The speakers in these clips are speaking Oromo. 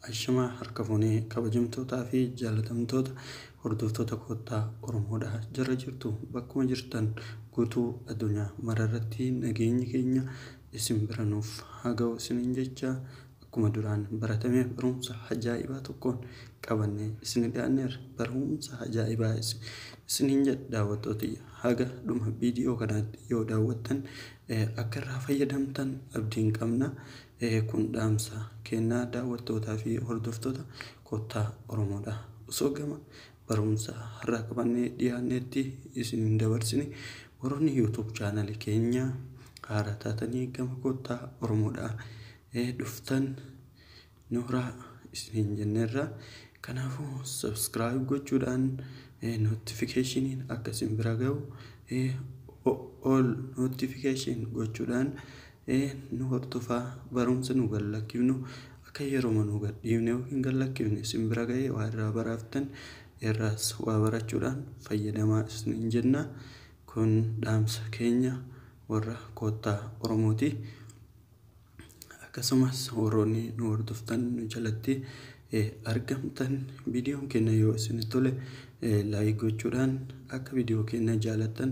Ashamaa harka fuunee kabajamtootaa fi jaalatamtoota hordoftoota kottaa Oromoodhaa jara jirtu bakkuma jirtan guutuu addunyaa mararratti nageenyi keenya isin biranuuf haa ga'u isiniin jecha akkuma duraan baratamee barumsa ajaa'ibaa tokkoon qabannee isin dhiyaanneerra. Barumsa ajaa'ibaa isiniin jedha daawwattooti haga dhuma viidiyoo kanaatti yoo daawwattan akka irraa fayyadamtan abdiin qabna. Kun dhaamsa kennaa daawwattootaa fi hordoftoota kottaa Oromoodhaa. Osoo gama barumsa har'a qabannee dhiyaannetti isin dabarsine warroonni YouTube chaanalii keenya haaraa taatanii gama kottaa Oromoodhaa dhuftan nooraa isiniin jenneerra. Kanaafuu subscribe gochuudhaan notification akka isin bira ga'u all notification gochuudhaan nu hordofaa barumsa nu gallakkifnu akka yeroo nu gadhiifne yookiin gallakkifne isin bira ga'ee waa irraa baraaftan irraas waa barachuudhaan fayyadamaa isiniin jenna. Kun dhaamsa keenya warra kottaa Oromooti. Akkasumas warroonni nu hordoftan nu jalatti argamtan viidiyoon keenya yoo isin tole like gochuudhaan akka viidiyoo keenya jaalattan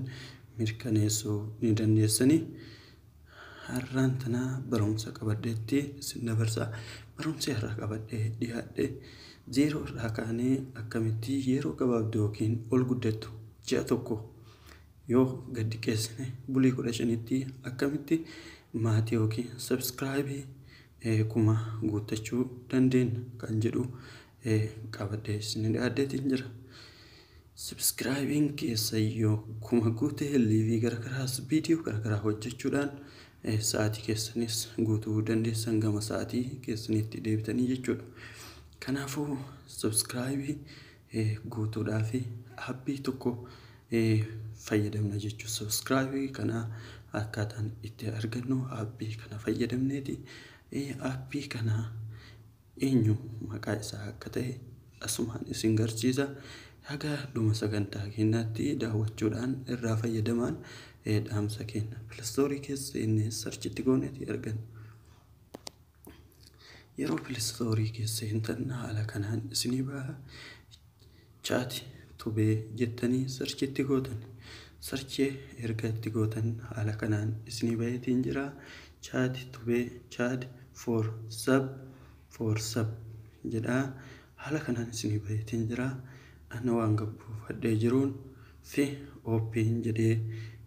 mirkaneessuu ni dandeessanii. Har'aan tana barumsa qabadheetti isin dabarsa. Barumsi har'a qabadhee dhiyaadhe zeeroo irraa kaanee akkamitti yeroo gababduu yookiin ol guddattu ji'a tokko yoo gadi qeessine bulii 15tti akkamitti maatii yookiin subscribe kuma guuttachuu dandeenya kan jedhu qabadhee isin dhiyaadheetiin jira. Subscribing keessa yoo kuma guutee liivii garagaraas viidiyoo garagaraa hojjechuudhaan sa'aatii keessanis guutuu dandeessan gama sa'aatii keessanitti deebitanii jechuudha. Kanaafuu subscribe guutuudhaa fi aappii tokko fayyadamna jechuudha. Subscribe kana akkaataan itti argannu aappii kana fayyadamneeti. Aappii kana eenyu maqaa isaa akka ta'e asumaan isin garsiisa. Haga dhuma sagantaa keenyaatti daawwachuudhaan irraa fayyadamaan dhaamsa keenya Play keessa inni sarchitti gooneeti argan. Yeroo Play keessa hintan haala kanaan isinii baha ta.ee jettanii sarchitti gootan. Sarchee erga itti gootan haala kanaan isinii baheetiin jira. ta.ee chat for sub jedha. Haala kanaan isinii baheetiin jira. Ana waan gabbuufadhee jiruun fi open jedhee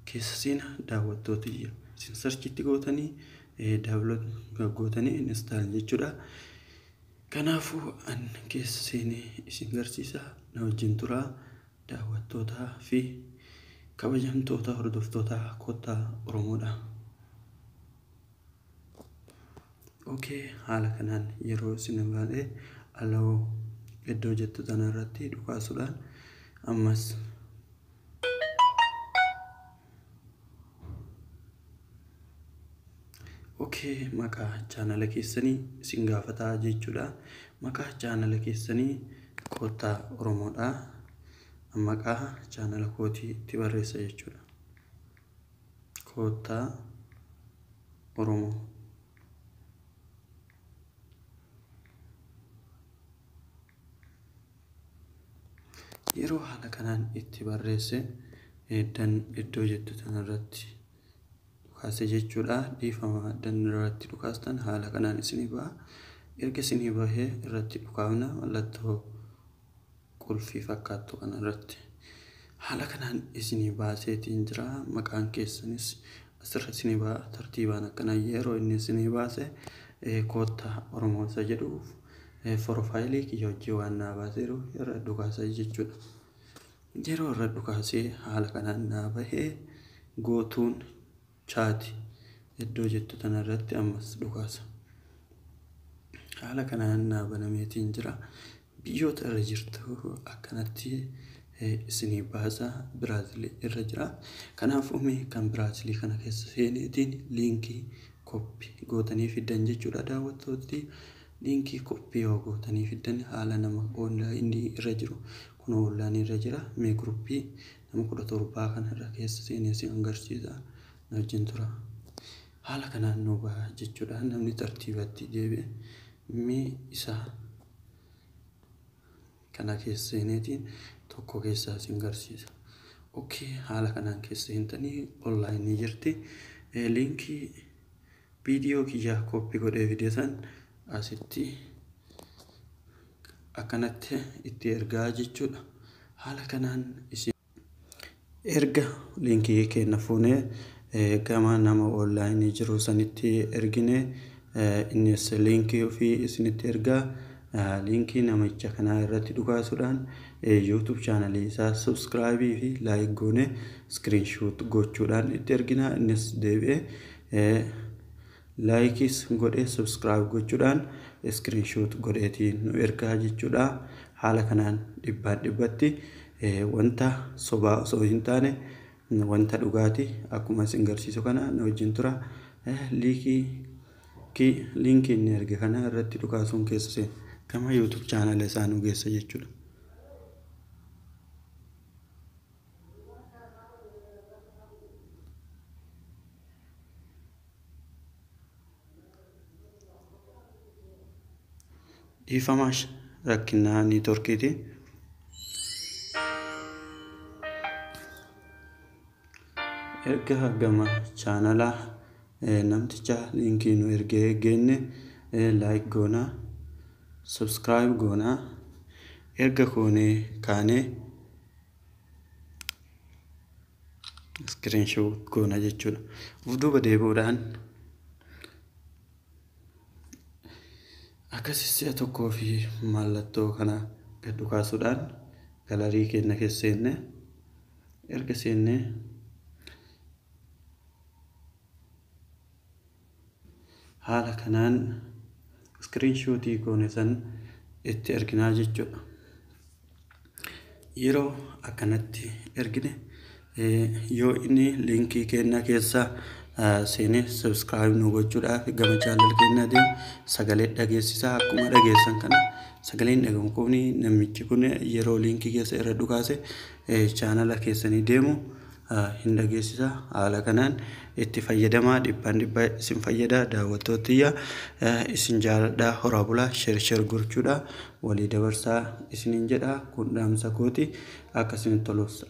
keessa seena daawwattooti isin sarchitti gootanii download gootanii install jechuudha. Kanaafuu an keessa seenee isin garsiisa na wajjin turaa daawwattootaa fi kabajamtoota hordoftoota kottaa Oromoodhaa. Haala kanaan yeroo isin baadhee allow iddoo jettu tanarratti dhukaasuudhaan ammas maqaa chaanala keessanii isin gaafataa jechuudha. Maqaa chaanala keessanii kottaa Oromoodhaa. Maqaa chaanala kootii itti barreessa jechuudha. Kottaa Oromoo. Yeroo haala kanaan itti barreesse iddoo jettu tanarratti dhukaase jechuudha. Dhiifama irratti dhukaastan haala kanaan isinii baha. Erga isinii bahee irratti dhukaafna mallattoo qulfii fakkaattu kanarratti haala kanaan isinii baaseetiin jira. Maqaan keessanis asirra isinii baha. Tartiibaan akkana yeroo inni isinii baase kottaa Oromoo isa jedhuuf profaayilii kiyya hojii waan naa baaseeru irra dhukaasa jechuudha. Yeroo irra dhukaasee haala kanaan naa bahee gootuun chaati iddoo jettu tanarratti ammas dhukaasa. Haala kanaan naa banameetiin jira. Biyyoota irra jirtu akkanatti isinii baasa. Biraazilii irra jira. Kanaafuu kan Biraazilii kana keessa seeneetiin liinkii koppii gootanii fiddan jechuudha daawwattooti. Liinkii koppii yoo gootanii fiddan haala nama online irra jiru kun online irra jira. Mee gruppii nama 17 kana irra keessa seenee isin agarsiisa na wajjin tura. Haala kanaan nu baha jechuudha. Namni tartiibatti deebi'e mee isa kana keessa seeneetiin tokko keessaa isin garsiisa. Okay, haala kanaan keessa seentanii online jirti. Linkii video kiyyaa copy godhee video san asitti akkanatti itti ergaa jechuudha. Haala kanaan isin erga linkii keenya fuunee gama nama online jiru sanitti ergine innis linkii ofii isinitti ergaa. Linkii namicha kanaa irratti dhukaasuudhaan YouTube channel isaa subscribe fi like goone screenshot gochuudhaan itti ergina. Innis deebi'ee likes godhee subscribe gochuudhaan screenshot godheetiin nu ergaa jechuudha. Haala kanaan dhibbatti wanta sobaa osoo hin taane wanta dhugaati akkuma isin garsiisu kana nu wajjin tura. Linkii inni erge kana irratti dhukaasuun keessa seena. Kama YouTube channel isaa nu geessa jechuudha. Dhiifamash rakkinaa niitoorkiiti. Erga gama channelaa namticha linkii nu ergee geenne like goona. Subscribe goona. Erga koonee kaanee screenshot goona jechuudha. Duuba deebi'uudhaan akkasii tokkoo fi mallattoo kana gad dhukaasuudhaan galarii keenya keessa seenne. Erga seennee haala kanaan screenshotii goone san itti erginaa jechuudha. Yeroo akkanatti ergine yoo inni linkii keenya keessa seenee subscribe nu gochuudhaaf gama channel keenya deemu sagalee dhageessisaa. Akkuma dhageessan kana sagaleen dhagahamu kun namichi kun yeroo linkii keessa irra dhukaase channel keessanii deemu hin dhageessisa. Haala kanaan itti fayyadamaa. Dhibbaan isin fayyada. Daawwattootiyya isin jaaladhaa. Horaa bulaa share gochuudha walii dabarsaa isiniin jedha. Kun dhaamsa kooti akka isin tolus